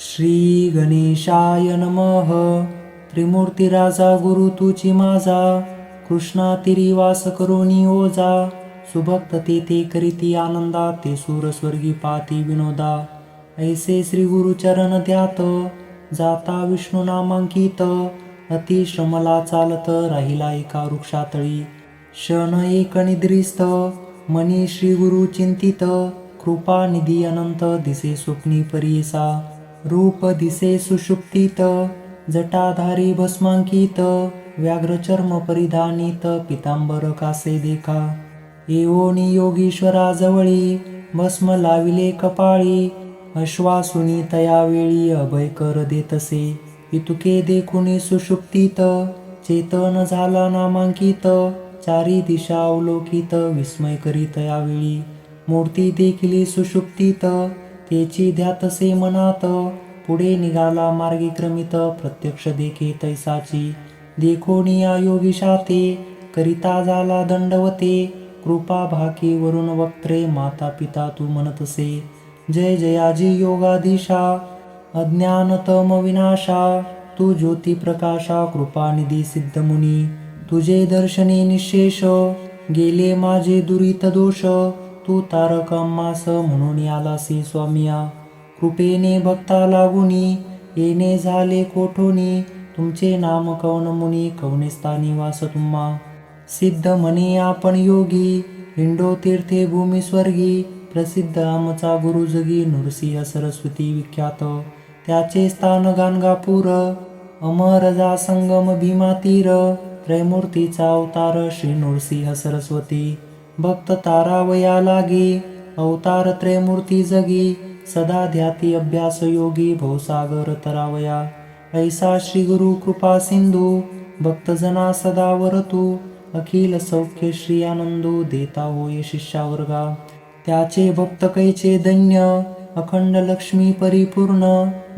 श्री गणेशाय नमः. त्रिमूर्तिराजा गुरु तुची माझा, कृष्णा तिरी वास करोनी ओजा. सुभक्त ते करीती आनंदा, ते सूर स्वर्गी पाती विनोदा. ऐसे श्री गुरु चरण ध्यात, जाता विष्णू नामांकित. अति श्रमला चालत, राहिला एका वृक्षातळी. क्षण एक निद्रिस्त, मनी श्री गुरु चिंतित. कृपा निधी अनंत, दिसे स्वप्नी परीसा. रूप दिसे सुषुप्तीत, जटाधारी भस्मांकित. व्याघ्र चर्म परिधानित, पितांबर कासे देखा. येऊनी योगीश्वरा जवळी, भस्म लाविले कपाळी. अश्वासुनी तयावेळी, अभय कर देतसे. इतुके देखुनी सुषुप्तीत, चेतन झाला नामांकित. चारी दिशा अवलोकित, विस्मय करीत यावेळी. मूर्ती देखिली सुषुप्तीत, तेची ध्यातसे मनात. पुढे निघाला मार्गी क्रमित, प्रत्यक्ष देखे तैसाची. देखोनी योगीशाते, करिता झाला दंडवते. कृपा भाकी वरुण वक्त्रे, माता पिता तू म्हणतसे. जय जयाजी योगाधीशा, अज्ञानतम विनाशा. तू ज्योती प्रकाशा, कृपानिधी सिद्धमुनी. तुझे दर्शने निशेष, गेले माझे दुरित दोष. तू तारक अम्मास, म्हणून आलासी स्वामिया. कृपेने भक्ता लागुनी, येणे झाले कोठोनी. तुमचे नाम कवन मुनी, कवने स्थानी वास तुम्हा. सिद्ध म्हणे आपण योगी, हिंडो तीर्थे भूमी स्वर्गी. प्रसिद्ध आमचा गुरु जगी, नृसिंह सरस्वती विख्यात. त्याचे स्थान गाणगापूर, अमर जा संगम भीमा तीर. त्रैमूर्तीचा अवतार, श्री नृसिंह सरस्वती. भक्त तारावया लागी, अवतार त्रैमूर्ती जगी. सदा ध्याती अभ्यास योगी, भवसागर तरावया. ऐसा श्री गुरु कृपा सिंधू, भक्तजना सदा वरतू. अखिल सौख्य श्री आनंदू, देता होय शिष्यावर्गा. त्याचे भक्त कैचे धन्य, अखंड लक्ष्मी परिपूर्ण.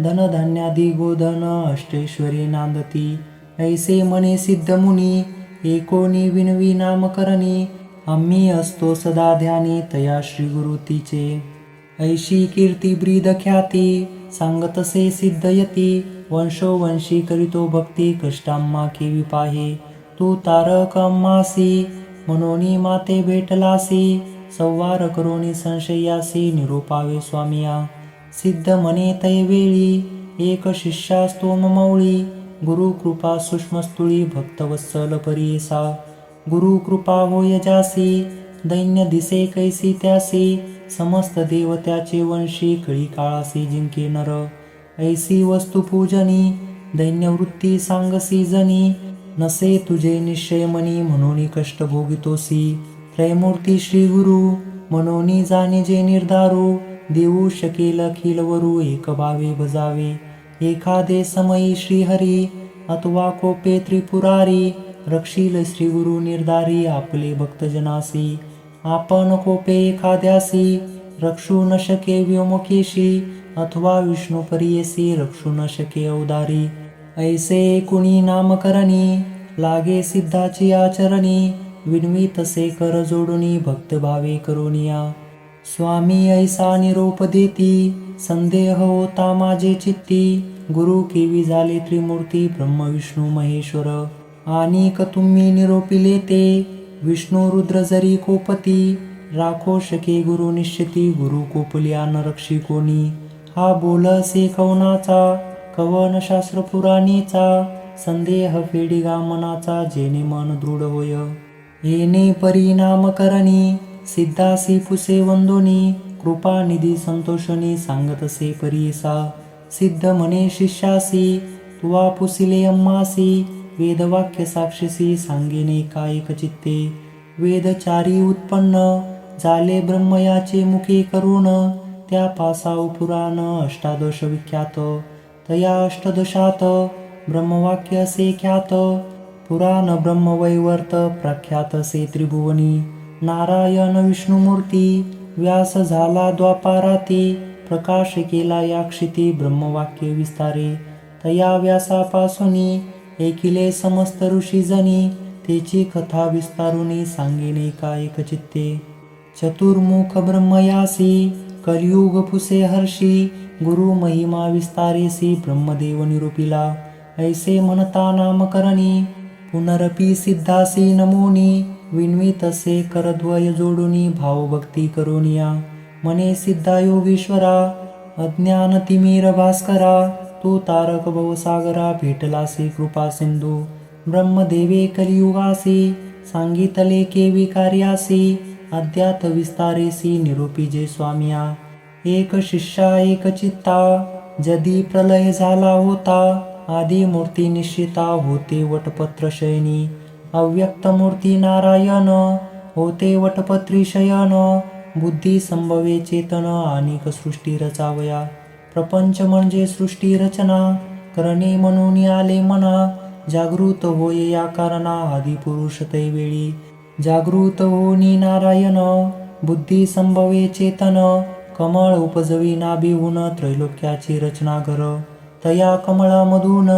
धनधान्यादी गोधन, अष्टैश्वरी नांदती. ऐसे म्हणे सिद्ध मुनी, एकोणी विनवी नामकरणी. आम्ही असतो सदा ध्यानी, तया श्री गुरु तिचे. ऐशी कीर्ती ब्रीद ख्याती, सांगतसे सिद्ध यती. वंशोवंशी करीतो भक्ती, कष्टाम्मा केवी पाहे. तू तारक अम्मासी, मनोनी माते भेटलासी. संवार करोनी संशयासी, निरोपावे स्वामिया. सिद्ध म्हणे तैवेळी, एक शिष्यास्तो ममौळी. गुरु कृपा सूक्ष्मस्थुळी, भक्तवत्सल परियेसा. गुरु कृपा होय जासी, दैन्य दिसे कैसी त्यासी. समस्त देव त्याचे वंशी, कळी काळासी जिंके नर. ऐसी वस्तू पूजनी, दैन्य वृत्ती सांगसी जनी. नसे तुझे निश्चय मनी, म्हणून कष्ट भोगितोसी. त्रैमूर्ती श्री गुरु, मनोनी जाणे जे निर्धारू. देऊ शकेल अखिल वरू, एक भावे भजावे. एखादे समयी श्रीहरी, अथवा कोपे त्रिपुरारी. रक्षील श्री गुरु निर्धारी, आपले भक्तजनासी. आपण कोपे एखाद्यासी, रक्षू न शके व्योमकेशी. अथवा विष्णू परियेसी, रक्षू न शके अवधारी. ऐसे कुणी नामकरणी, लागे सिद्धाची आचरणी. विनवी तसे कर जोडुनी, भक्त भावे करोनिया. स्वामी ऐसा निरोप देती, संदेह होता माझे चित्ती. गुरु केवी झाले त्रिमूर्ती, ब्रह्म विष्णू महेश्वर. आणि तुम्ही निरोपिले ते, विष्णू रुद्र जरी कोपती. राखो शके गुरु निश्चिती, गुरु कोपल्या न रक्षी कोणी. हा बोल असे कवनाचा, कवन शास्त्र पुराणीचा. संदेह फेडिगा मनाचा, जेणे मन दृढ होय. येणे परिणाम करणी, सिद्धासी पुसे वंदोनी. कृपा निधी संतोषणी, सांगतसे परियेसा. सिद्ध म्हणे शिष्यासी, तुवा पुसिले अम्मासी. वेदवाक्य साक्षीसी, सांगेने कायक चित्ते. वेदचारी उत्पन्न, झाले ब्रह्मयाचे मुखे करुण. त्या पासाव पुराण, अष्टादश विख्यात. तया अष्टदशात, ब्रह्मवाक्य असे ख्यात. पुराण ब्रह्मवैवर्त, प्रख्यात असे त्रिभुवनी. नारायण विष्णुमूर्ती, व्यास झाला द्वापाराती. प्रकाश केला या क्षिती, ब्रह्मवाक्य विस्तारे. तया व्यासापासूनी, ऐकिले समस्त ऋषीजनी. तेची कथा विस्तारुनी, सांगेने कायक चित्ते. चतुर्मुख ब्रह्मयासी, कलियुग पुसे हर्षी. गुरु महिमा विस्तारेसी ब्रह्मदेव निरूपिला. ऐसे म्हणता नामकरणी पुनरपि सिद्धासी नमोनी. विन्वितसे करद्वय जोडुनी भावभक्ती करोनिया. म्हणे सिद्धा योगीश्वरा अज्ञान तिमिर भास्करा. तू तारक भवसागरा भेटलासी कृपा सिंधू. ब्रह्मदेवे कलियुगासी सांगितले केवी कार्यासी. अद्यात विस्तारेसी निरूपिजे स्वामिया. एक शिष्या एक चित्ता जदी प्रलय झाला होता. आदी मूर्ती निश्चिता होते वटपत्र शयनी. अव्यक्त मूर्ती नारायण होते वटपत्री शयन. बुद्धी संभवे चेतन अनेक सृष्टी रचावया. प्रपंच म्हणजे सृष्टी रचना करणे म्हणून आले मना. जागृत होय या कारणां आदिपुरुष तैवेळी. जागृत होनी नारायण बुद्धी संभवे चेतन. कमळ उपजवी नाभिहून त्रैलोक्याची रचना घर. तया कमळामधून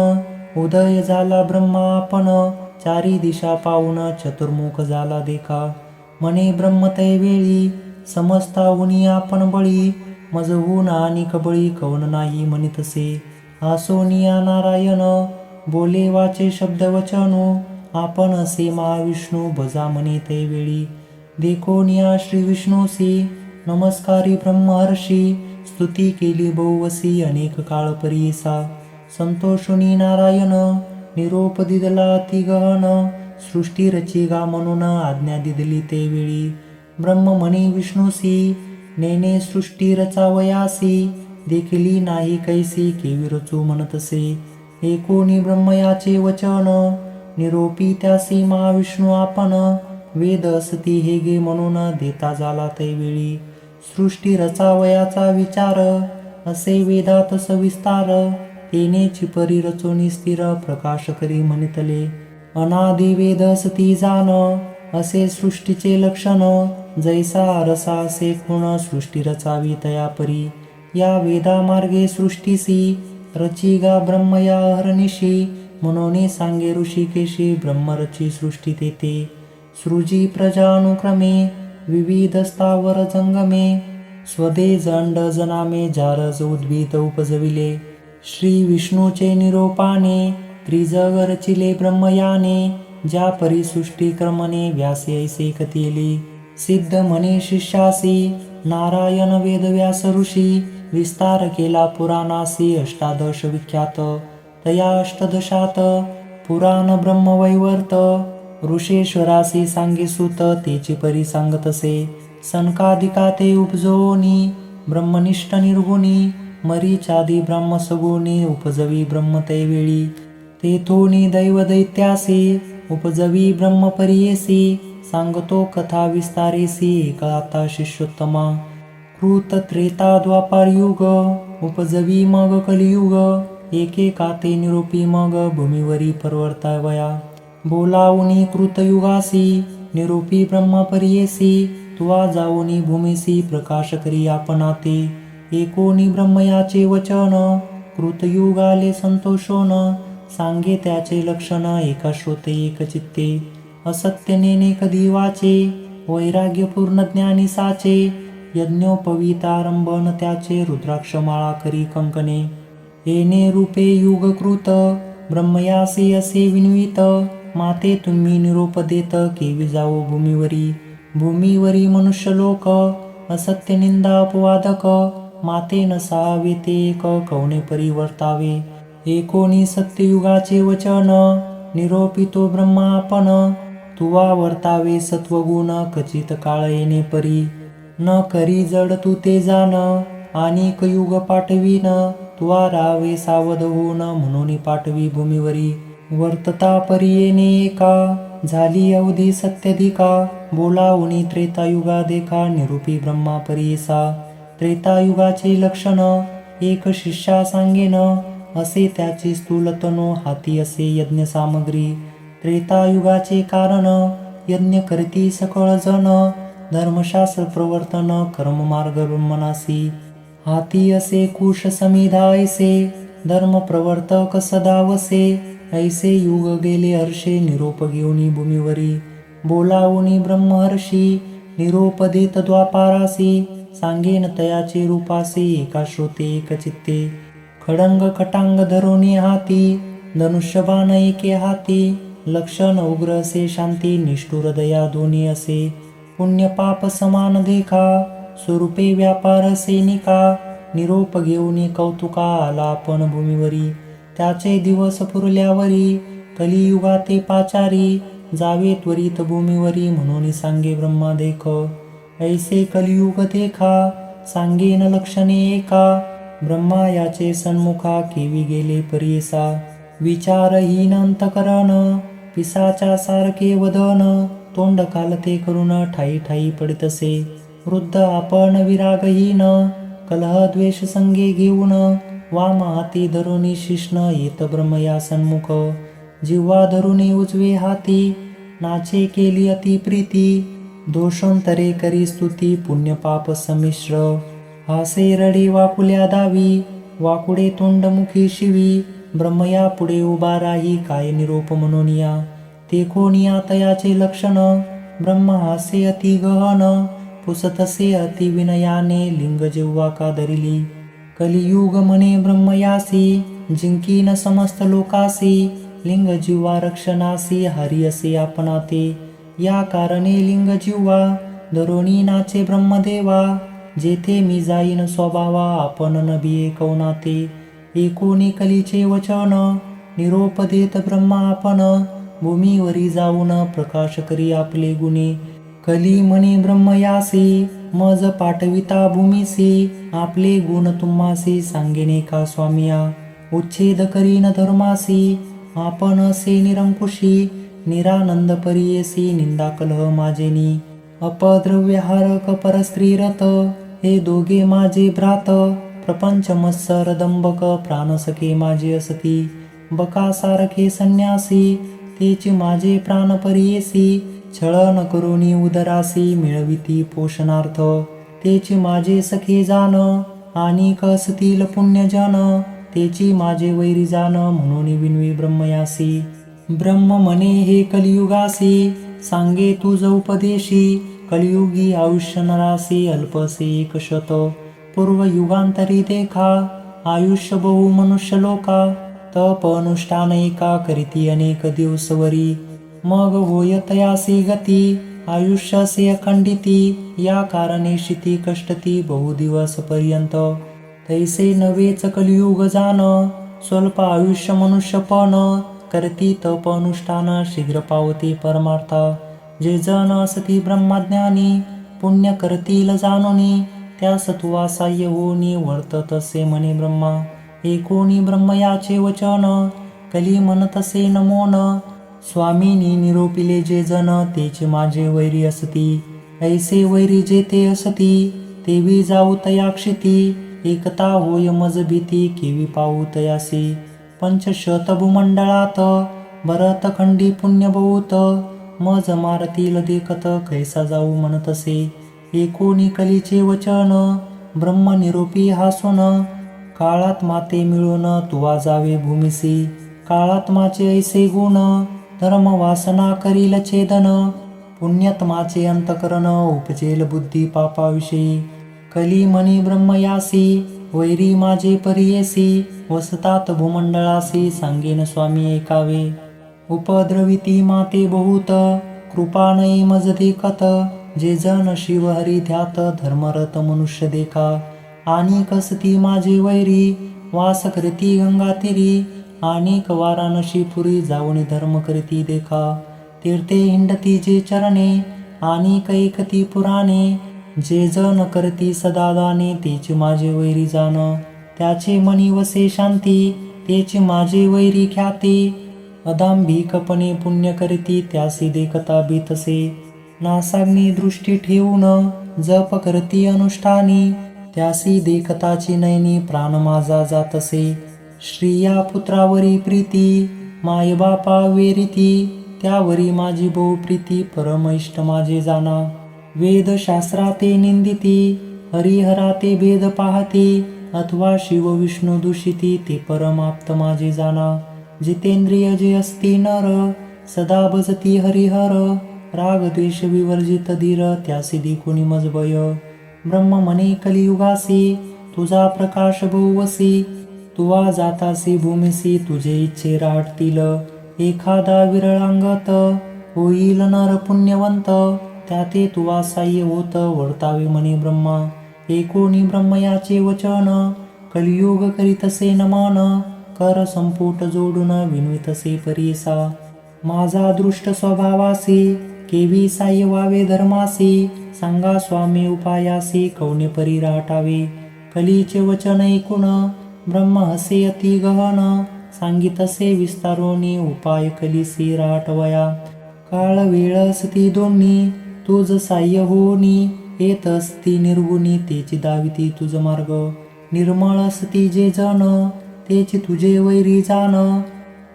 उदय झाला ब्रह्मा आपण. चारी दिशा पाहून चतुर्मुख झाला देखा. म्हणे ब्रह्म तैवेळी समस्ताहुनी आपण बळी. मजहून आणि कबळी कवन नाही म्हणितसे. आसोनिया नारायण बोले वाचे शब्द वचनू. आपण असे महाविष्णू भजा म्हणे तैवेळी. देखोनिया श्री विष्णूसी नमस्कारी ब्रह्महर्षी. स्तुती केली बहुवसी अनेक काळ परियेसा. संतोषुनी नारायण निरोप दिदला अति गहन. सृष्टी रची गा म्हणून आज्ञा दिदली ते वेळी. ब्रह्म म्हणे विष्णूसी नेने सृष्टी रचावयासी. देखली नाही कैसी केवी रचू म्हणतसे. एकोणी ब्रह्मयाचे वचन निरोपी त्यासी महाविष्णू आपण. वेद असती हे गे म्हणून देता झाला तैवेळी. सृष्टी रचावयाचा विचार असे वेदात सविस्तार. तेनेची परी रचोनी स्थिर प्रकाश करी म्हणितले. अनादि वेद असती जाण असे सृष्टीचे लक्षण. जैसा रसा असे खूण सृष्टी रचावी तया परी. या वेदा मार्गे सृष्टीसी रची गा ब्रह्मया हरनिशी. म्हणून सांगे ऋषिकेशी ब्रह्मरची सृष्टी तेथे. सृजी प्रजानुक्रमे विविध स्थावर जंगमे. स्वदेज अंड जनामे जारज उद्भिद उपजविले. श्री विष्णूचे निरोपाने त्रिजग रचिले ब्रह्मयाने. ज्या परी सृष्टी क्रमणे व्यासे ऐसे कथिले. सिद्ध म्हणे शिष्यासी नारायण वेदव्यास ऋषी. विस्तार केला पुराणासी अष्टादश विख्यात. तया अष्टदशात पुराण ब्रह्मवैवर्त. ऋषेश्वरासी सांगे सुत तेची परी सांगतसे. सनकादिका ते उपजोनी ब्रह्मनिष्ठ निर्गुणी. मरीचादी ब्रह्मसगुणी उपजवी ब्रह्म तैवेळी. तेथोनी दैव दैत्यासी उपजवी ब्रह्म परियेसी. सांगतो कथा विस्तारेसी एकाता शिष्योत्तमा. कृत त्रेता द्वापार युग उपजवी मग कलियुग. एकेका ते निरूपी मग भूमीवरी परवर्तावया. बोलावनी कृतयुगासी निरूपी ब्रह्म परियेसी. तुवा जाऊनी भूमीसी प्रकाश करी आपणाते. एकोणी ब्रह्मयाचे वचन कृतयुगाले संतोषोन. सांगे त्याचे लक्षण एका श्रोते एक चित्ते. असत्य नेने कधी वाचे वैराग्य पूर्ण ज्ञानी साचे. यज्ञोपवीतारंभन त्याचे रुद्राक्ष माळा करी कंकणे. येणे रूपे युगकृत ब्रह्मयासी असे विन्वित. माते तुम्ही निरोप देत केवी जावो भूमीवरी. भूमीवरी मनुष्यलोक असत्य निंदा अपवादक. माते नसावे ते एक कवणे परिवर्तावे. एकोणी सत्ययुगाचे वचन निरोपितो ब्रह्मा आपण. तुवा वर्तावे सत्वगुण कचित काळ येणे परी. न करी जड तू ते जाण अनेक युग पाठवीन. तुवा रावे सावध होऊन म्हणून पाठवी भूमीवरी. वर्तता परी येणे एका झाली अवधी सत्यधिका. बोलावणी त्रेतायुगा देखा निरूपी ब्रह्मा परियेसा. त्रेतायुगाचे लक्षण एक शिष्या सांगेन. असे त्याची स्थूलतनो हाती असे यज्ञ सामग्री. त्रेतायुगाचे कारण यज्ञ करती सकळ जण. धर्मशास्त्र प्रवर्तन कर्ममार्ग ब्रह्मनासी. हाती असे कुश समिधा ऐसे धर्म प्रवर्तक सदा वसे. ऐसे युग गेले हर्षे निरोप घेऊनी भूमीवरी. बोलावणी ब्रह्महर्षी निरोप देत द्वापारासी. सांगेन तयाचे रूपासे एका श्रोते एक चित्ते. खडंग खटांग धरोनी हाती धनुष्यबाण एके हाती. लक्षण उग्र असे शांती निष्ठुर दया दोन्ही असे. पुण्य पाप समान देखा स्वरूपे व्यापार असे निका. निरोप घेऊन कौतुका आला आपण भूमीवरी. त्याचे दिवस पुरल्यावरी कलियुगाते पाचारी. जावे त्वरित भूमीवरी म्हणून सांगे ब्रह्मा देख. ऐसे कलियुग देखा सांगेन लक्षणे एका. ब्रह्मा याचे सन्मुखा केवी गेले परियसा. विचारहीन अंतकरण पिसाच्या सारखे वदन. तोंड कालते करून ठाई ठाई पडितसे. वृद्ध आपण विरागहीन कलह द्वेष संगे घेऊन. वाम हाती धरुनी शिष्ण येत ब्रह्म या सन्मुख. जिव्हा धरुनी उजवे हाती नाचे केली अति प्रीती. दोषांतरे करी स्तुती पुण्य पाप संमिश्र. हासे रडे वाकुल्या दावी वाकुडे तोंड मुखी शिवी. ब्रह्मया पुढे उभा राही काय निरोप म्हणूनिया. ते कोणिया तयाचे लक्षण ब्रह्म हासे अति गहन. पुसतसे अति विनयाने लिंग जिव्हा का धरिली. कलियुग म्हणे ब्रह्मयासी जिंकीन समस्त लोकासी. लिंग जिव्हा रक्षणासी हरी असे आपणाते. या कारणे लिंग जिव्हा धरोणी नाचे ब्रह्मदेवा. जेथे मी जाईन स्वभावा आपण नबिये कौनाते. एकोणी कलीचे वचन निरोप देत ब्रह्मा आपण. भूमीवरी जाऊन प्रकाश करी आपले गुणे. कली म्हणे ब्रह्मयासी मज पाठविता भूमीसी. आपले गुण तुम्हासी सांगेने का स्वामिया. उच्छेद करीन धर्मासी आपण असे निरंकुशी. निरानंद परियेसी निंदा कलह माझेनी. अपद्रव्यहारक परस्त्रीरत हे दोघे माझे भ्रात. प्रपंच मत्सर दंबक प्राणसखे माझे असती. बकासारखे संन्यासी तेची माझे प्राण परियेसी. छळन करुणी उदरासी मिळविती पोषणार्थ. तेची माझे सखे जाण आणि कसतील पुण्यजन. तेची माझे वैरी जाण म्हणून विनवी ब्रह्मयासी. ब्रह्म म्हणे हे कलियुगासी सांगे तुझ उपदेशी. कलियुगी आयुष्य नरासी अल्पसे एक शत. पूर्व युगांतरी देखा आयुष्य बहु मनुष्य लोका. तप अनुष्ठान एका करीती अनेक दिवसवरी. मग होय तयासी गती आयुष्यासे अखंडिती. या कारणे शिती कष्टती बहु दिवस पर्यंत. तैसे नवेच कलियुग जाण स्वल्प आयुष्य मनुष्यपण. करती तप अनुष्ठान शीघ्र पावती परमार्था. जे जन असती ब्रह्मज्ञानी पुण्य करतील जाणोनी. त्यास तुवा साह्य होनी वर्तत असे म्हणे ब्रह्मा. एकोणी ब्रह्म याचे वचन कली म्हणतसे नमोन. स्वामीनी निरोपिले जे जन तेचे माझे वैरी असती. ऐसे वैरी जेथे असती तेवी जाऊ तया क्षिती. एकता होय मज भीती केवी पाहू तयासी. पंचशत भूमंडळात भरतखंडी पुण्य बहुत. मज मारतील देखत कैसा जाऊ म्हणतसे. एकोणी कलीचे वचन ब्रह्म निरोपी हासून. काळात माते मिळून तुवा जावे भूमिसी. काळात्माचे ऐसे गुण धर्म वासना करील छेदन. पुण्यात्माचे अंतकरण उपजेल बुद्धी पापाविषयी. कली म्हणी ब्रह्मयासी वैरी माझे परियेसी. वसतात भूमंडळासी सांगेन स्वामी ऐकावे. उपद्रविती माते बहुत कृपा नाही मज देखत. जे जन शिव हरी ध्यात धर्मरत मनुष्य देखा. आणि कसती माझे वैरी वास करती गंगा तिरी. अनेक वाराणसी पुरी जाऊन धर्म करती देखा. तीर्थे हिंडती जे चरणे आणि कैकती पुराणे. जे जन करती सदा दाने तेची माझे वैरी जाण. त्याचे मनी वसे शांती तेची माझे वैरी ख्याती. अदांभिकपणे पुण्य करती त्यासी देखता भीतसे. नासाग्नी दृष्टी ठेवून जप करती अनुष्ठानी. त्यासी देखताची नयनी प्राण माझा जातसे. श्रिया पुत्रावरी प्रीती मायबापा वेरिती. त्यावरी माझी बहु प्रीती परम इष्ट माझे जाणा. वेद शास्त्राते निंदिती हरिहराते भेद पाहती. अथवा शिव विष्णू दूषिती ते परमाप्त माझे जाणा. जितेंद्रिय जे असती नर सदा भजती हरिहर. राग द्वेष विवर्जित धीर त्यासी देखुनी मजभय. ब्रह्म म्हणे कलियुगासी तुझा प्रकाश बहुवसी, तुवा जातासी भूमिसी तुझे इच्छे राहतील. एखादा विरळांगत होईल नर पुण्यवंत, त्याते तुवा साह्य होत वर्तावे म्हणे ब्रह्मा. एकोणी ब्रह्म याचे वचन, कलियुग करीतसे नमन. कर संपुट जोडून विनवितसे परीसा, माझा दृष्ट स्वभावासी. केवी साह्य व्हावे धर्मासी, सांगा स्वामी उपायासी. कवने परी राहटावे कलीचे वचन ऐकून, ब्रह्म हसे अति गहन. सांगितसे विस्तारोनी उपाय कलीसी राहटवया. काळ वेळ असती दोन्ही तुझ साह्य होनी, येत असती निर्गुणी तेची दाविती तुझ मार्ग. निर्मळ असती जे जन तेची तुझे वैरी जाण,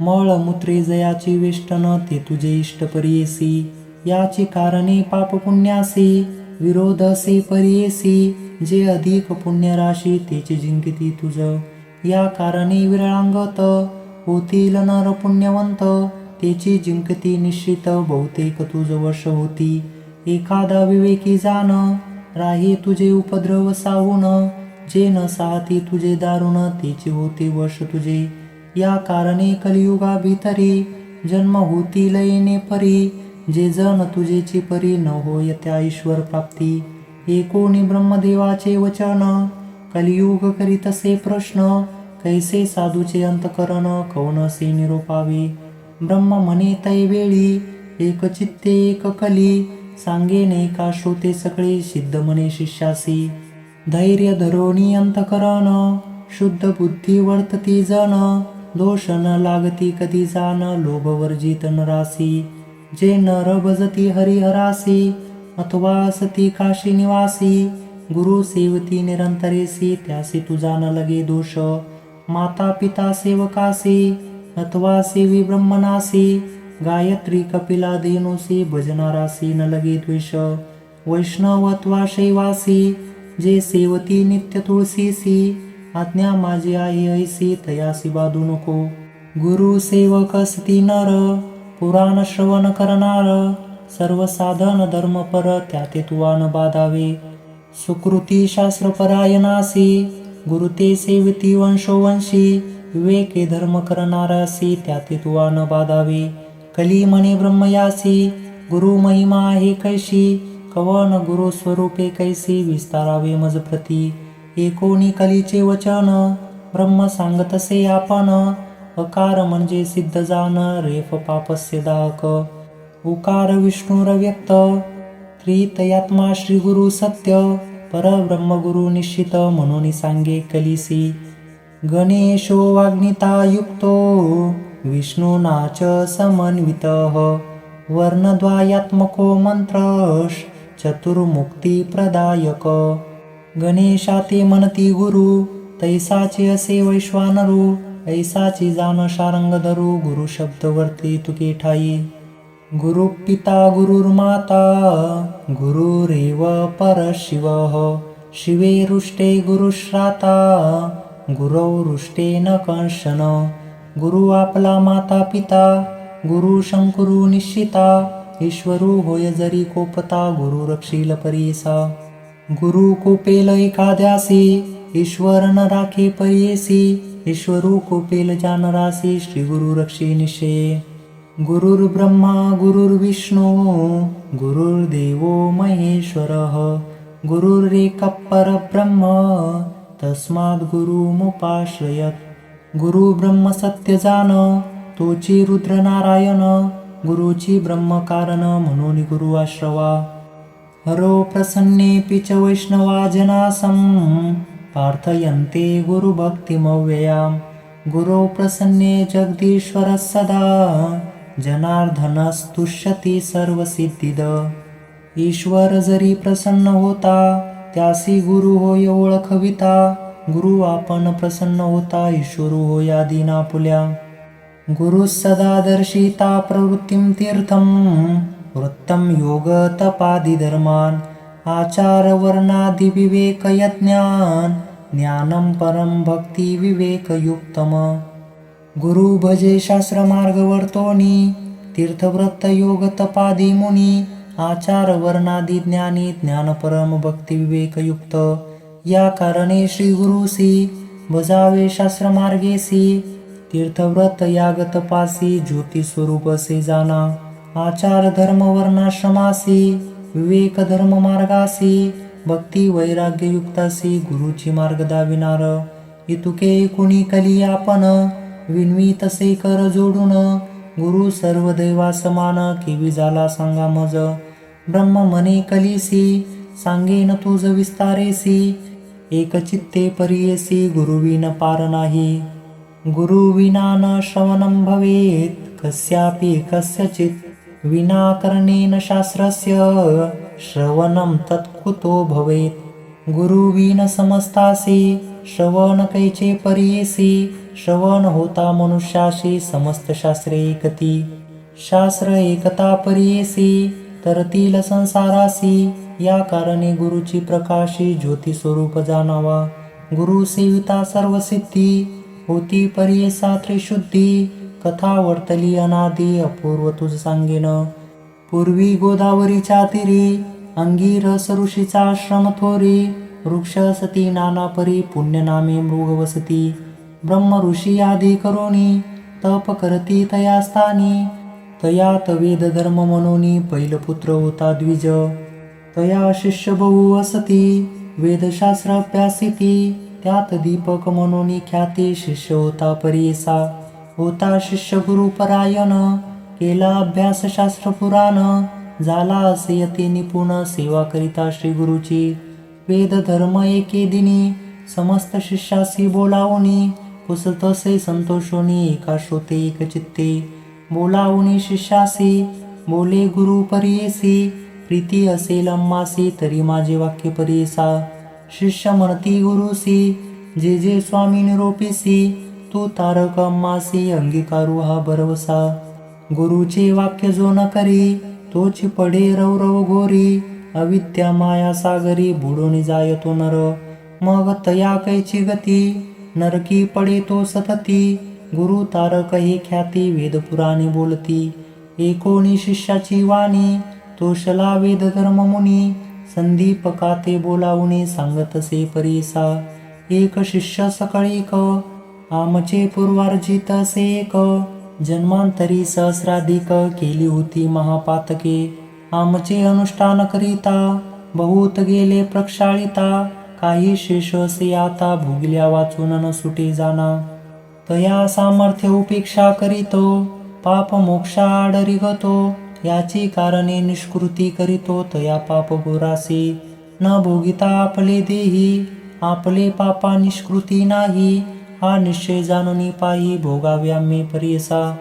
मळमूत्रे जयाची वेष्टन ते तुझे इष्ट परियेसी. याची कारणे पाप पुण्यासी, विरोध असे परियेसी. जे अधिक पुण्य राशी तेची जिंकिती तुझ, या कारणे विरळांगत होतील नर पुण्यवंत. तेची जिंकती निश्चित बहुतेक तुझ वश होती. एखादा विवेकी जाण राही तुझे उपद्रव साहून, जे न साहती तुझे दारुण तेची होते वश तुझे. या कारणे कलियुगा भीतरी जन्म होतील येणे परी, जे जन तुझेची परी न होय त्या ईश्वर प्राप्ती. एकोणी ब्रह्मदेवाचे वचन, कलियुग करीतसे प्रश्न. कैसे साधूचे अंतकरण कौनसे निरोपावे. ब्रह्म म्हणे तैवेळी एक चित्ते एक कली, सांगेन एका श्रोते सगळे सिद्ध म्हणे शिष्यासी. धैर्य धरोणी अंतकरण शुद्ध बुद्धी वर्तती जन, दोष न लागती कधी जाण लोभ वर्जित नरासी. जे नर भजती हरिहरासी, अथवा असती काशी निवासी. गुरु सेवती निरंतरेसी, त्यासी तुझा न लगे दोष. माता पिता सेवकासी, अथवा सेवी ब्रह्मनासी. गायत्री कपिला धेनुसी, भजनारासी न लगे द्वेष. वैष्णव अथवा शैवासी, जे सेवती नित्य तुळसीसी. आज्ञा माझी आहे ऐसी, तयासी बाधू नको. गुरु सेवक असती नर, पुराण श्रवण करणार. सर्व साधन धर्म पर, त्याते तुवा न बाधावे. सुकृती शास्त्र परायणासी, गुरु ते सेवती वंशोवंशी. विवेके धर्म करणारासी, त्याते तुवा न बाधावे. कली म्हणे ब्रह्मयासी, गुरु महिमा आहे कैशी. कवन गुरु स्वरूपे कैसी, विस्तारावे मज प्रती. एकोणी कलीचे वचन, ब्रह्म सांगतसे आपण. अकार म्हणजे सिद्ध जाण, रेफ पापस्य दाहक. उकार विष्णुर व्यक्त, त्रितयात्मा श्री गुरु सत्य. परब्रह्म गुरु निश्चित, म्हणून सांगे कलिसी. गणेशो वाग्निता युक्तो, विष्णुनाच समन्वितः. वर्णद्वयात्मको मंत्रश, चतुर्मुक्ती प्रदायक. गणेशाते म्हणती गुरु, तैसाचे असे वैश्वानरू. ऐसाची जाण शारंग धरू, गुरु शब्द वर्ते तुके ठाई. गुरु पिता गुरुर्माता, गुरुरेव परशिवः. शिवे रुष्टे गुरुश्राता, गुरौ रुष्टे न कंशन. गुरु आपला माता पिता, गुरु शंकरू निश्चिता. ईश्वरू होय जरी कोपता, गुरु रक्षील परीसा. गुरु कोपेल एखाद्यासी, ईश्वर न राखे परीयसी. ईश्वरू कोपेल जानरासी, श्री गुरु रक्षी निश्चये. गुरुर्ब्रह्मा गुरुर्विष्णू, गुरुर्देवो महेश्वरः. गुरुरेक परब्रह्म, तस्माद् गुरुमुपाश्रयत्. गुरु ब्रह्म सत्य जाण, तोची रुद्र नारायण. गुरुची ब्रह्म कारण, म्हणून गुरु आश्रवा. हरो प्रसन्नेऽपि च वैष्णवा जनासं, प्रार्थयन्ते गुरुभक्तिमव्ययाम्. गुरौ प्रसन्ने जगदीश्वर सदा, जनार्दनस्तुष्यति सर्वसिद्धिद. ईश्वर जरी प्रसन्न होता, त्यासी गुरु होय ओळखविता. गुरु आपण प्रसन्न होता, ईश्वरू होय आदिना पुल्या. गुरु सदा दर्शिता प्रवृत्तिं तीर्थं, वृत्तं योग तपादि धर्मान्. आचार वर्णादि विवेक यज्ञान, ज्ञानं परम भक्ति विवेक युक्तम. गुरु भजे शास्त्र मार्ग वर्तोनी, तीर्थव्रत योग तपादि मुनी. आचार वर्णादी ज्ञानी ज्ञान परम भक्ती विवेकयुक्त. या कारणे श्री गुरुसी बजावे शास्त्र मार्गेसी. तीर्थव्रत याग तपासी ज्योती स्वरूप असे जाणा. आचार धर्म वर्णाश्रमासी विवेक धर्म मार्गासी. भक्ती वैराग्य युक्तासी गुरुची मार्ग दाविनार. इतुके कुणी कली आपण विनवी तसे कर जोडून. गुरु सर्व दैवा समान केवी झाला सांगा मज. ब्रह्म म्हणे कलीसी सांगेन तुझ विस्तारेसी. एक चित्ते परियेसी गुरुविन पार नाही. गुरुविना न श्रवणं भवेत् कस्यापि कस्यचित्. विना करणेन शास्त्रस्य श्रवणं तत्कुतो भवेत्. गुरुविन समस्तासी श्रवण कैचे परियेसी. श्रवण होता मनुष्याशी समस्त शास्त्रे एकती. शास्त्र एकता परियेसी तरतील संसारासी. या कारणे गुरुची प्रकाशी ज्योती स्वरूप जाणावा. गुरु सेविता सर्व सिद्धी होती परियेसा त्रिशुद्धी. कथा वर्तली अनादी अपूर्व तुझ सांगेन. पूर्वी गोदावरीच्या तीरी अंगिरस ऋषीचा आश्रम थोरी. वृक्ष सती नाना परी पुण्य नामे मृग वसती. ब्रह्म ऋषी आदी करोनी तप करती तया स्थानी. तयात वेद धर्म मनोनी पैलपुत्र होता द्विज. तया शिष्य बहु असती वेदशास्त्र अभ्यासिती. त्यात दीपक मनोनी ख्याती शिष्य होता परियेसा. होता शिष्य गुरुपरायण केला अभ्यास शास्त्र पुराण. झाला असे यती निपुण सेवा करिता श्री गुरुची. वेद धर्म एके दिनी समस्त शिष्यासी बोलावणी. पुसतसे संतोषोनी एका श्रोते एक चित्ते. बोलावणी शिष्यासी बोले गुरु परियेसी. प्रीती असेल अम्मासी तरी माझे वाक्य परियेसा. शिष्य म्हणती गुरुसी जे जे स्वामी निरोपीसी. तू तारक अम्मासी अंगीकारू हा भरवसा. गुरुचे वाक्य जो न करी तोची पडे रवरव घोरी. अविद्या माया सागरी बुडून जाय तो नर. मग तया कैची गती नरकी पडे तो सतती. गुरु तारक ही ख्याती वेद पुराणी बोलती. एकोणी शिष्याची वाणी तोषला वेद धर्म मुनी. संदीपका ते बोलावणी सांगतसे परियेसा. एक शिष्य सकळीक आमचे पूर्वार्जित असे एक. जन्मांतरी सहस्राधिक केली होती महापातके. आमचे अनुष्ठान करिता बहुत गेले प्रक्षाळिता. काही शेष असे आता भोगल्या वाचून न सुटे जाना. तया सामर्थ्य उपेक्षा करीतो पाप मोक्षा आडरिगतो. याची कारणे निष्कृती करीतो तया पाप गोरासी. न भोगिता आपले देही आपले पापा निष्कृती नाही. हा निश्चय जाणून पायी भोगावे आम्ही परियेसा.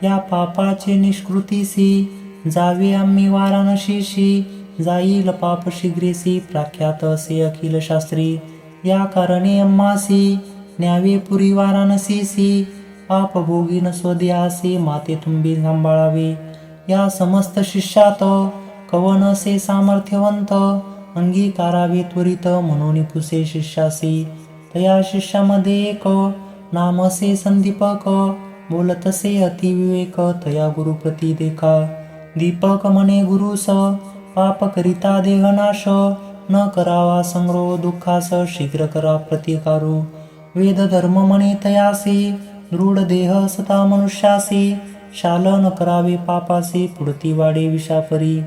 या पापाचे निष्कृतीसी जावे आम्ही वाराणसीशी. जाईल पाप शीघ्रेसी प्राख्यात असे अखिल शास्त्री. या कारणे अम्मासी न्यावे पुरी वाराणसीसी. पाप भोगीन स्वदेहासी माते तुम्ही सांभाळावे. या समस्त शिष्यात कवन असे सामर्थ्यवंत. अंगीकारावे त्वरित म्हणून पुसे शिष्यासी. तया शिष्यामध्ये एक नाम असे संदीपक. बोलतसे अतिविवेक तया गुरुप्रती देखा. दीपक म्हणे गुरुस पाप करिता देहनाश. न करावा संग्रह दुःखास शीघ्र करा प्रतिकारू. वेद धर्म म्हणे तयासी दृढ देह सता मनुष्यासी. शालन करावे पापासी पुढती वाडे विषापरी.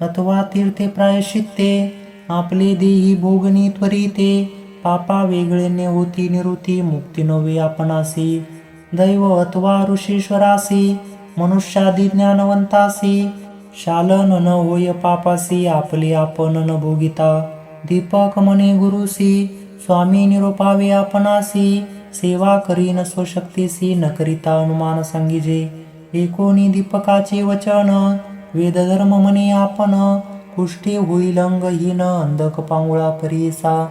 अथवा तीर्थे प्रायश्चित्ते आपले देही भोगणी त्वरिते. पापा वेगळे ने होती निवृत्ती मुक्ती नव्हे आपणासी. दैव अथवा ऋषीश्वरासी मनुष्यादी ज्ञानवंतासी. शालन न होय पापासी आपले आपण न भोगिता. दीपक म्हणे गुरुसी स्वामी निरोपावे आपणासी. सेवा करीन स्वशक्तीसी न करिता अनुमान सांगिजे. एकोणी दीपकाचे वचन वेदधर्म म्हणे आपण. कुष्ठी होईल अंगहीन अंधक पांगुळा परियेसा.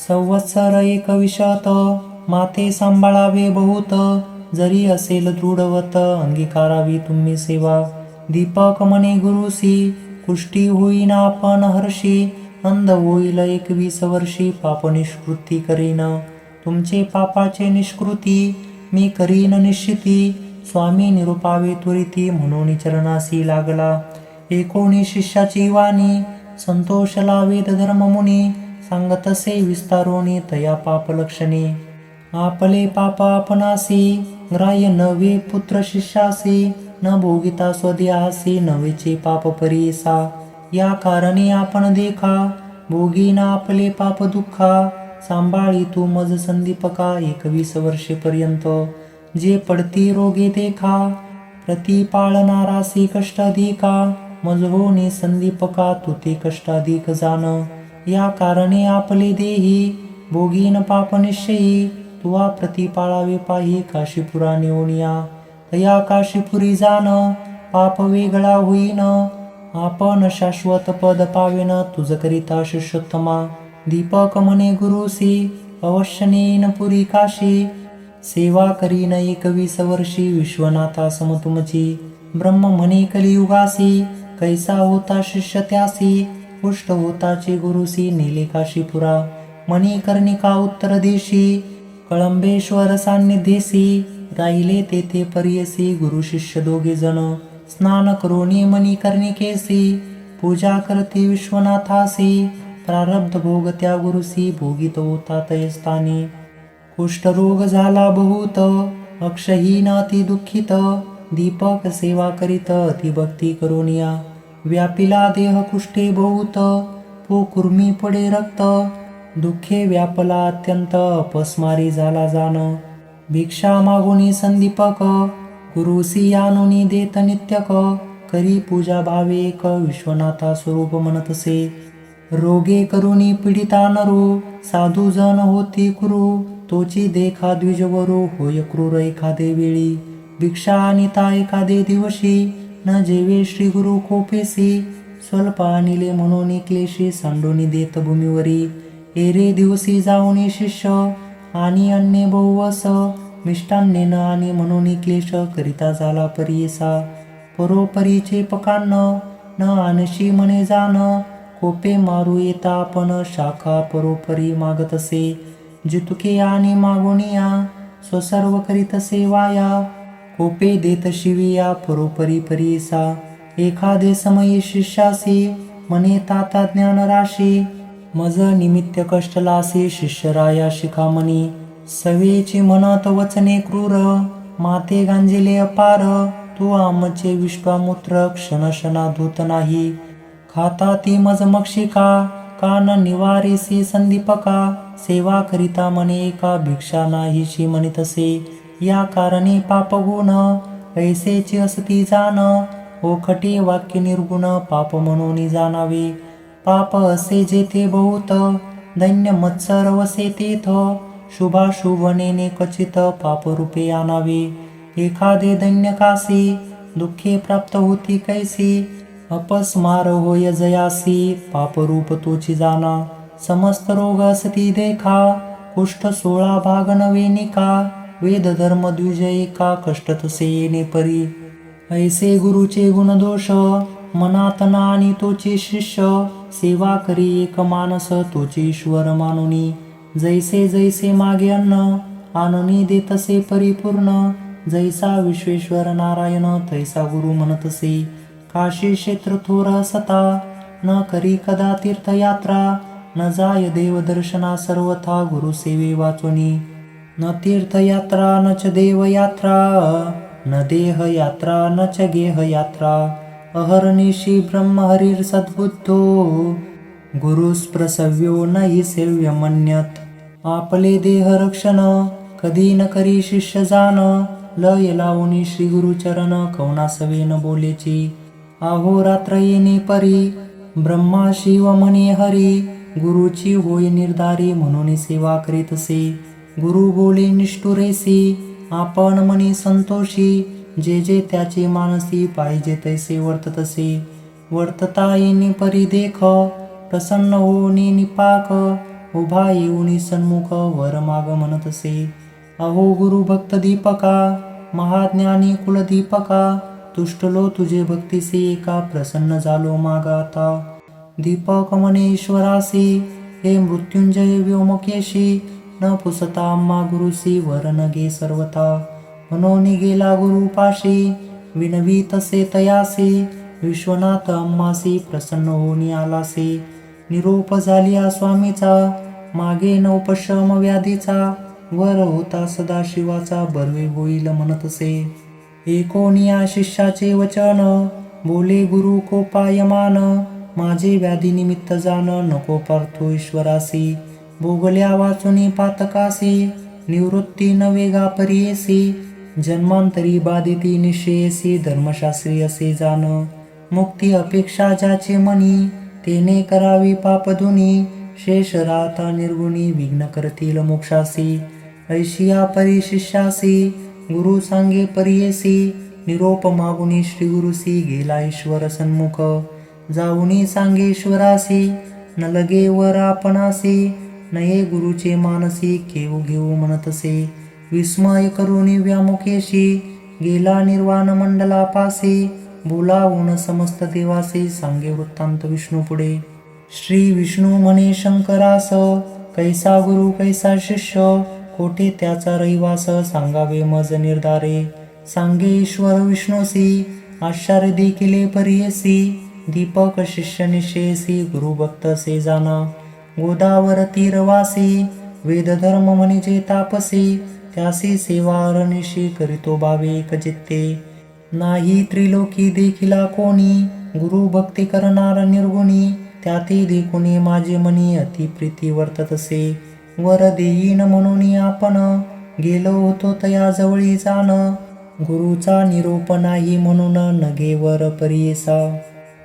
संवत्सर एक विशत माते सांभाळावे बहुत. जरी असेल दृढवत अंगीकारावी तुम्ही सेवा. दीपक म्हणे गुरुसी कुष्ठी होईन आपण हर्षी. अंध होईल 21 वर्षी पाप निष्कृती करीन. तुमचे पापाचे निष्कृती मी करीन निश्चिती. स्वामी निरुपावे त्वरिती म्हणून चरणासी लागला. एकोणी शिष्याची वाणी संतोषला वेद धर्म मुनी सांगतसे विस्तारोनी तया पाप लक्षणे. आपले पाप आपणासी ग्राह्य नवे पुत्र शिष्यासी न भोगिता स्वदेहासी नवेचे पाप परीसा. या कारणे आपण देखा भोगीना आपले पाप दुःखा. सांभाळी तू मज संदीपका 21 वर्षेपर्यंत. जे पडती रोगे देखा प्रतिपाळणारासी कष्ट अधिका. मज होनी संदीपका तू ते कष्ट अधिक जाण. या कारणे आपले देही भोगीन पाप निश्चयी. तुवा प्रतिपाळावे पाही काशीपुरा नेऊनिया. या काशीपुरी जाण पाप वेगळा होईन. आपण शाश्वत पद पावेन तुझ करिता शिष्योत्तमा. दीपक म्हणे गुरुसी अवश्य नेईन पुरी काशी. सेवा करीन 21 वर्षी विश्वनाथा सम तुमची. ब्रह्म म्हणे कलियुगासी कैसा होता शिष्य त्यासी. पुष्ट होताचे गुरुसी नेले काशीपुरा. मणिकर्णिका उत्तर दिशी कळंबेश्वर सान्निध्येसी. राहिले तेथे परियसी गुरु शिष्य दोघे जण. स्नान करोनी मणिकर्णिकेसी पूजा करती विश्वनाथासी. प्रारब्ध भोग त्या गुरुसी भोगित होता तयस्थानी. कुष्ठरोग झाला बहुत अक्षहीन अति दुःखित. दीपक सेवा करीत अति भक्ती करोनिया. व्यापिला देह कुष्ठे बहुत कुर्मी पडे रक्त. दुःखे व्यापला अत्यंत अपस्मारी झाला जाण. भिक्षा मागुनी संदीपक गुरुसी आणुनी देत नित्यक. करी पूजा भावे एक विश्वनाथा स्वरूप म्हणतसे. रोगे करुनी पीडिता नरो साधू जन होती कुरु. तोची देखा द्विजवरू होय क्रूर एखादे वेळी. भिक्षा आणिता एखादे दिवशी न जेवे श्री गुरु कोपेसी. स्वल्प आणिले म्हणून क्लेशी सांडोनी देत भूमीवरी. एरे दिवसी जाऊनी शिष्य आणि अन्ने बहुवस. मिष्टान्ने न आणि म्हणून क्लेश करिता झाला परियसा. परोपरीचे पकान्न न आणशी म्हणे जाण. कोपे मारू येता आपण शाखा परोपरी मागतसे. जितुके आणि मागोनिया स्वसर्व करीतसे वाया. कोपे देत शिविया परोपरी परियसा. एखादे समयी शिष्यासी म्हणे ताता ज्ञान राशी. मज निमित्त कष्टलासी शिष्यराया शिखामणी. सवेची म्हणत वचने क्रूर माते गांजिले अपार. तू आमचे विश्वामूत्र क्षणशना धूत नाही. खाता ती मज मक्षिका कान निवारीसी संदीपका. सेवा करिता म्हणे एका भिक्षा नाहीशी म्हणितसे. या कारणे पापगुण ऐसेची असती जाण. ओखटे वाक्य निर्गुण पाप म्हणून जाणावे. पाप असे जेथे बहुत दैन्य मत्सर वसे तेथ. शुभाशुभ नेने क्वचित पापरूपे आणावे. एखादे दैन्य कासी दुःखे प्राप्त होती कैसी. अपस्मार होय जयासी पापरूप तोची जाणा. समस्त रोग असती देखा कुष्ठ 16 भाग नवे निका. वेद धर्म द्विज एका कष्ट तसे येणे परी. ऐसे गुरुचे गुणदोष मनात ना आणि तोचे शिष्य. सेवा करी एक मानस तोचे ईश्वर मानुनी. जैसे जैसे मागे अन्न आणुनी देतसे परिपूर्ण. जैसा विश्वेश्वर नारायण तैसा गुरु म्हणतसे. काशी क्षेत्र थोर असता न करी कदा तीर्थयात्रा. न जाय देवदर्शना सर्वथा गुरुसेवे वाचोनी. न तीर्थयात्रा न च देवयात्रा. न देहयात्रा न च गेहयात्रा. अहर्निशि ब्रह्महरिर् सद्बुद्धो गुरुस्प्रसव्यो न हि सेव्य मन्यत. आपले देह रक्षण कधी न करी शिष्य जाण. लय लावुनी श्री गुरुचरण कवनासवे न बोलेची. अहोरात्र येणे परी ब्रह्मा शिव म्हणे हरी. गुरुची होय निर्धारी म्हणून सेवा करीतसे. गुरु बोले निष्ठुरेसी आपण म्हणे संतोषी. जे जे त्याचे मानसी पाहिजे तैसे वर्ततसे. वर्तता येणे परी देख प्रसन्न होणे निपाक. उभा येऊनी सन्मुख वर माग म्हणतसे. अहो गुरु भक्त दीपका महाज्ञानी कुलदीपका. तुष्टलो तुझे भक्तीसी एका प्रसन्न झालो मागाता. दीपक म्हणे ईश्वरासी हे मृत्युंजय व्योमकेशी. न पुसता आम्हा गुरुसी वर न गे सर्वथा. म्हणून गेला गुरुपाशी विनवी तसे तयासी. विश्वनाथ अम्मासी प्रसन्न होऊन आलासे. निरोप झालिया स्वामीचा, मागे नवपशम व्याधीचा. वर होता सदाशिवाचा, बर्वे होईल म्हणतसे. एकोनिया शिष्याचे वचन, बोले गुरु कोपायमान. माझे व्याधी निमित्त जाण, नको पार्थो ईश्वरासी. भोगल्या वाचुनी पातकासी, निवृत्ती नवेगा परियेसी. जन्मांतरी बाधिती निश्चयेसी, धर्मशास्त्री असे जाण. मुक्ती अपेक्षा ज्याचे मनी, तेने करावी पापधुनी. शेष राहता निर्गुणी, विघ्न करतील मोक्षासी. ऐशिया परी शिष्यासी, गुरु सांगे परियेसी. निरोप मागुनी श्री गुरुसी, गेला ईश्वर सन्मुख. जाऊनी सांगे ईश्वरासी, न लगे वर आपणासी. नये गुरुचे मानसी, केऊ घेऊ म्हणतसे. विस्मय करुणी व्यामुखेशी, गेला निर्वाण मंडलापासी. बोलावून समस्त देवासे, सांगे वृत्तांत विष्णू पुढे. श्री विष्णू म्हणे शंकरास, कैसा गुरु कैसा शिष्य. कोठे त्याचा रहिवास, सांगावे मज निर्धारे. सांगे ईश्वर विष्णूसी, आश्चर्य देखिले परियसी. दीपक शिष्य निश्चयसी, गुरु भक्त से जाना. गोदावर तीरवासी, वेद धर्म म्हणजे तापसी. त्यासी सेवा अरनिशी, करीतो भावे एकचित्ते. नाही त्रिलोकी देखिला कोणी, गुरु भक्ती करणार निर्गुणी. त्याती देखुनी माझे मनी, अति प्रीती वर्ततसे. वर देईन म्हणून आपण, गेलो होतो तया जवळी जाण. गुरुचा निरोप नाही म्हणून, नगे वर परियेसा.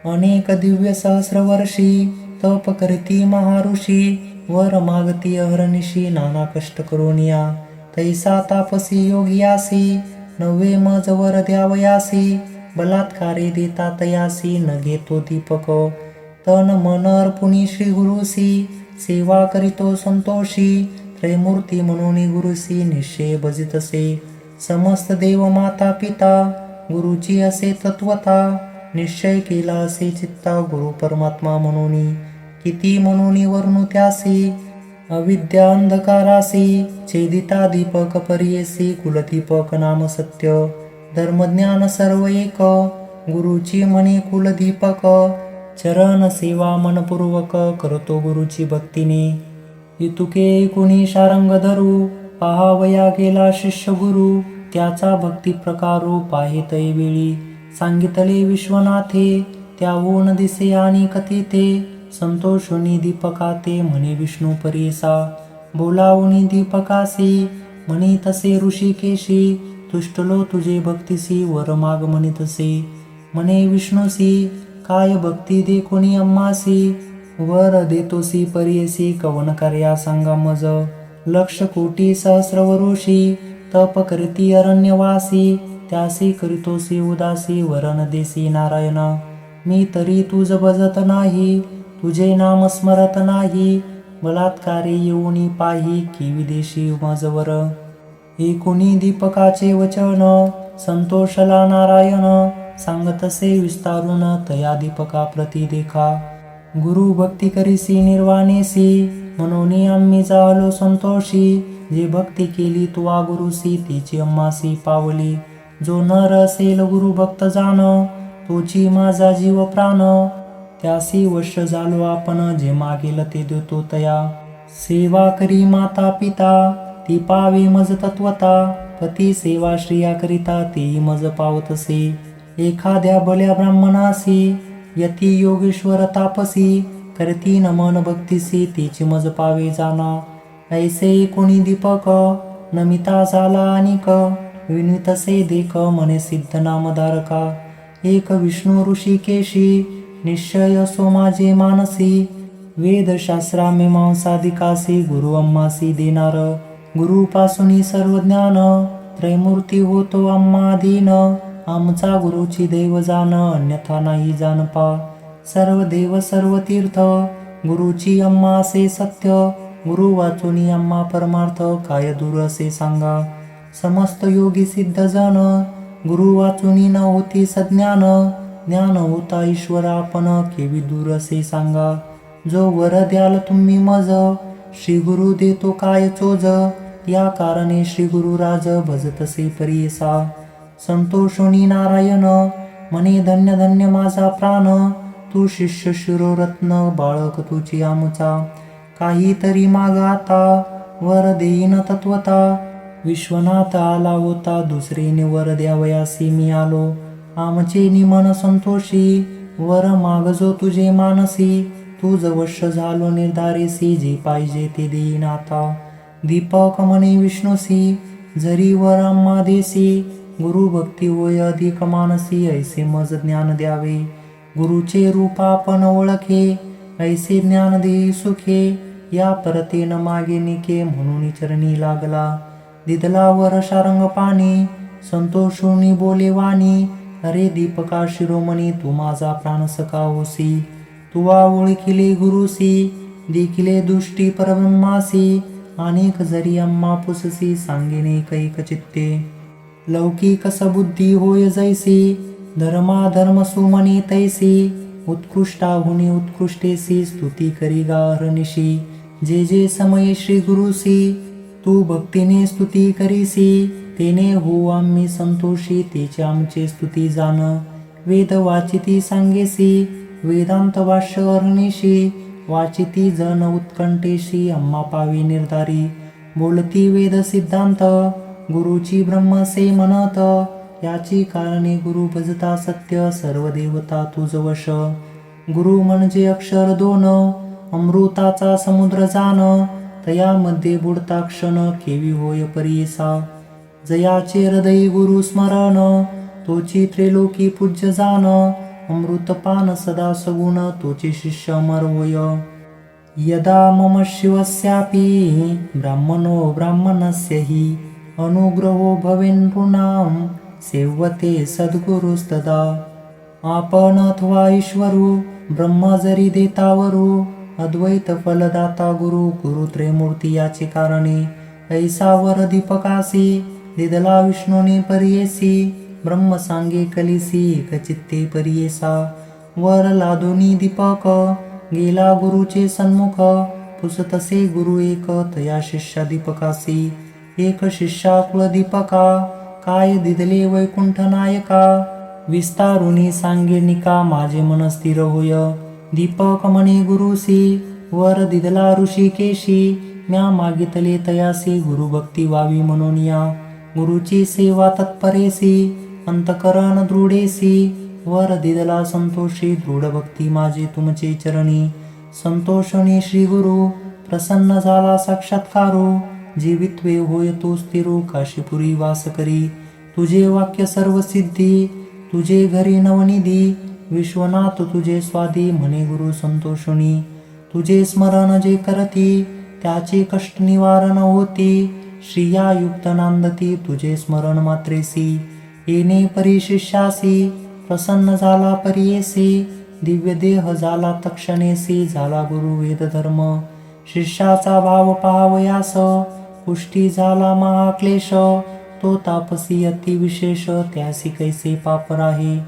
अनेक दिव्य सहस्र वर्षी, तप करती महाऋषी. वर मागती अहर्निशी, नाना कष्ट करोनिया. तैसा तापसी योगियासी, नवे मज वर द्यावयासी. बलात्कारे देता तयासी, न घेतो दीपक. तन मन अर्पुनी श्री गुरुसी, सेवा करीतो संतोषी. त्रैमूर्ती म्हणून गुरुसी, निश्चय भजितसे. समस्त देव माता पिता, गुरुची असे तत्वता. निश्चय केला असे चित्ता, गुरु परमात्मा म्हणून. किती म्हणून वर्णू त्यासी, अविद्या अंधकारासी. छेदिता दीपक परियेसी, कुलदीपक नाम सत्य. धर्मज्ञान सर्व एक, गुरुची म्हणे कुलदीपक. चरण सेवा मनपूर्वक, करतो गुरुची भक्तीने. इतुके कुणी शारंग धरू, पहावया गेला शिष्य गुरु. त्याचा भक्ती प्रकारो, पाहित वेळी. सांगितले विश्वनाथे, त्याहून दिसे आणि कथिते. संतोषुनी दीपकाते, म्हणे विष्णू परियेसा. बोलावुनी दीपकासी, म्हणी तसे ऋषिकेशी. तुष्टलो तुझे भक्तीसी, वर माग म्हणितसे. म्हणे विष्णूसी, काय भक्ती देखुनी अम्मासी. वर देतोसी परियेसी, कवन कार्या सांगा मज. लक्ष कोटी सहस्र वरुषी, तप करीती अरण्यवासी. त्यासी करीतोसी उदासी, वरण देसी नारायण. मी तरी तुझ भजत नाही, तुझे नाम स्मरत नाही. बलात्कारे येऊनी पाही, की विदेशी मजवर. एकुणी दीपकाचे वचन, संतोषला नारायण. सांगतसे विस्तारून, तया दीपका प्रती देखा. गुरु भक्ती करीसी निर्वाणेसी, म्हणून आम्ही जालो संतोषी. जे भक्ती केली तुवा गुरुसी, तिची अम्मासी पावली. जो नर असेल गुरु भक्त जाण, तोची माझा जीव प्राण. त्यासी वश झालो आपण, जे मागेल ते देतो तया. सेवा करी माता पिता, ती पावे मज तत्वता. पती सेवा श्रिया करिता, तेही मज पावतसे. एखाद्या भल्या ब्राह्मणासी, यती योगेश्वर तापसी. करती नमन भक्तीसी, तिची मज पावे जाना. ऐसे कोणी दीपक, नमिता झाला अनिक. विनितसे देख, म्हणे सिद्ध नामधारका. एक विष्णू ऋषिकेशी, निश्चय असो माझे मानसी. वेदशास्त्रा मीमांसादिकासी, गुरु अम्मासी देणार. गुरुपासूनी सर्व ज्ञान, त्रैमूर्ती होतो अम्माधीन. आमचा गुरुची देव जाण, अन्यथा नाही जाणपा. सर्व देव सर्व तीर्थ, गुरुची अम्मा असे सत्य. गुरु वाचुनी अम्मा परमार्थ, काय दूर असे सांगा. समस्त योगी सिद्ध जन, गुरु वाचुनी न होती सज्ञान. ज्ञान होता ईश्वर आपण, केवी दूर असे सांगा. जो वर द्याल तुम्ही मज, श्री गुरु देतो काय चोज. या कारणे श्री गुरु राज, भजतसे परियेसा. संतोषोनी नारायण, म्हणे धन्य धन्य माझा प्राण, तू शिष्य शिरोरत्न बाळक तुझी आमचा. काहीतरी माग आता, वर देईन तत्वता. विश्वनाथ आला होता, दुसरे वर द्यावयासी मी आलो. आमचे निमन संतोषी, वर मागजो तुझे मानसी. तुझ वश झालो निर्धारेसी, जे पाहिजे ते देईन आता. दीपक म्हणे विष्णुसी, जरी वर आम्हा देसी. गुरु भक्ती होय अधिक मानसी, ऐसे मज ज्ञान द्यावे. गुरुचे रूप आपण ओळखे, ऐसे ज्ञान देई सुखे. या परतेन मागे निके, म्हणून चरणी लागला. दिदला वर शारंग पाणी, संतोषुनी बोले वाणी. अरे दीपका शिरोमणी, तू माझा प्राण सखा होसी. तुवा ओळखिले गुरुसी, देखिले दृष्टी परब्रह्मासी. अनेक जरी आम्हा पुससी, सांगेने कैक चित्ते. लौकिक सबुद्धी होय जैसी, धर्माधर्म सुमनी तैसी. उत्कृष्टाहुनी उत्कृष्टेसी, स्तुती करी गाहरनिशी. जे जे समय श्री गुरुसी, तू भक्तीने स्तुती करीसी. तेने हो आम्ही संतोषी, तेचे आमचे स्तुती जाण. वेद वाचिती सांगेसी, वेदांत भाष्य अरनिशी. वाचिती जन उत्कंठेशी, आम्हा पावी निर्धारी. बोलती वेद सिद्धांत, गुरुची ब्रह्मसे म्हणत. याची कारणे गुरु भजता सत्य, सर्व देवता तुझ वश. गुरु म्हणजे अक्षर दोन, अमृताचा समुद्र जाण. तयामध्ये बुडता क्षण, केवी होय परियेसा. जयाचे हृदयी गुरु स्मरण, तोची त्रिलोकी पूज्य जाण. अमृतपान सदा सगुण, तोचे शिष्य अमर होय. यदा मम शिवस्यापि, ब्राह्मणो ब्राह्मणस्यहि. अनुग्रहो भवेन् नृणां, सेवते सद्गुरुस्तदा. आपण अथवा ईश्वरू, ब्रह्मा जरी देतावरू. अद्वैत फलदाता गुरु, गुरु त्रयमूर्ती याचे कारणे. ऐसा वर दीपकासी, दिदला विष्णूने परियेसी. ब्रह्म सांगे कलिसी, एकचित्ते परियेसा. वर लादोनी दीपक, गेला गुरुचे सन्मुख. पुसतसे गुरु एक, तया शिष्या दीपकासी. एक शिष्या कुळ दीपका, काय दिदले वैकुंठ नायका. विस्तारुनी सांगे निका, माझे मन स्थिर होय. दीपक म्हणे गुरुसी, वर दिदला ऋषिकेशी. म्या मागितले तयासी, गुरु भक्ती व्हावी म्हणून या. गुरुची सेवा तत्परेसी, अंतकरण दृढेसी. वर दिदला संतोषी, दृढ भक्ती माझी तुमचे चरणी. संतोषणी श्री गुरु, प्रसन्न झाला साक्षात्कारो. जीवित्वे होय तो स्थिरू, काशीपुरी वास करी. तुझे वाक्य सर्व सिद्धी, तुझे घरी नवनिधी. विश्वनाथ तुझे स्वादी, म्हणे गुरु संतोषुनी. तुझे स्मरण जे करती, त्याचे कष्ट निवारण होती. श्रियायुक्त नांदती, तुझे स्मरण मात्रेसी. येणे परी शिष्यासी, प्रसन्न झाला परियेसी. दिव्य देह झाला तक्षणेसी, झाला गुरु वेद धर्म. शिष्याचा भाव पाहावयास, पुष्टी झाला महाक्लेश. तो तापसी अतिविशेष, त्यासी कैसे पाप राहे.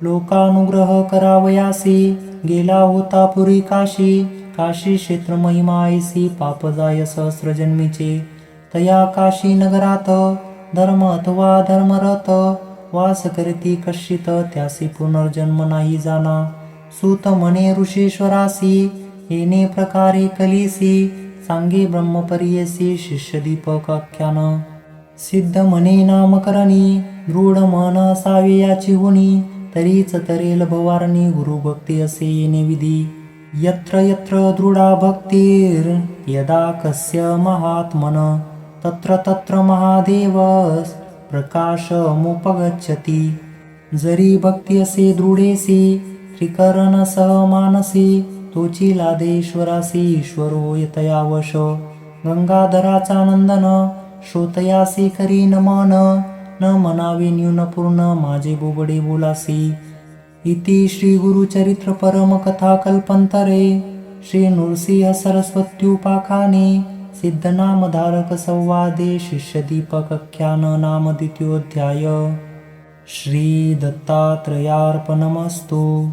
लोकानुग्रह करावयासी, गेला होता पुरी काशी. काशी क्षेत्र महिमा ऐसी, पाप जाय सहस्र जन्मीचे. तया काशी नगरात, धर्म अथवा धर्मरत. वास करती कश्चित, त्यासी पुनर्जन्म नाही जाना. सूत म्हणे ऋषीश्वरासी, येणे प्रकारे कलिसी. सांगे ब्रह्मपरियसी, शिष्य दीपक आख्यान. सिद्ध म्हणे नामकरणी, दृढ मन असावे याची गुणी. तरीच तरेल भवारणी, गुरु भक्ती असे येणे विधी. यत्र यत्र दृढा भक्तिर्, यदा कस्य महात्मन. तत्र तत्र महादेव, प्रकाशमुपगच्छति. जरी भक्ती असे दृढेसी, त्रिकरण सह मानसी. तोची लादेश्वरासी, ईश्वर होय तया वश. गंगाधराचा नंदन, श्रोतयासी करी नमन. न म्हणावे न्यून पूर्ण, माझे बोबडे बोलासी. इति श्री गुरुचरित्र परम कथा कल्पंतरे. श्री नृसिंह सरस्वत्युपाख्याने. सिद्धनामधारक संवादे, शिष्य दीपकाख्यान नाम द्वितीयोऽध्याय. श्री दत्तात्रेयार्पणमस्तु.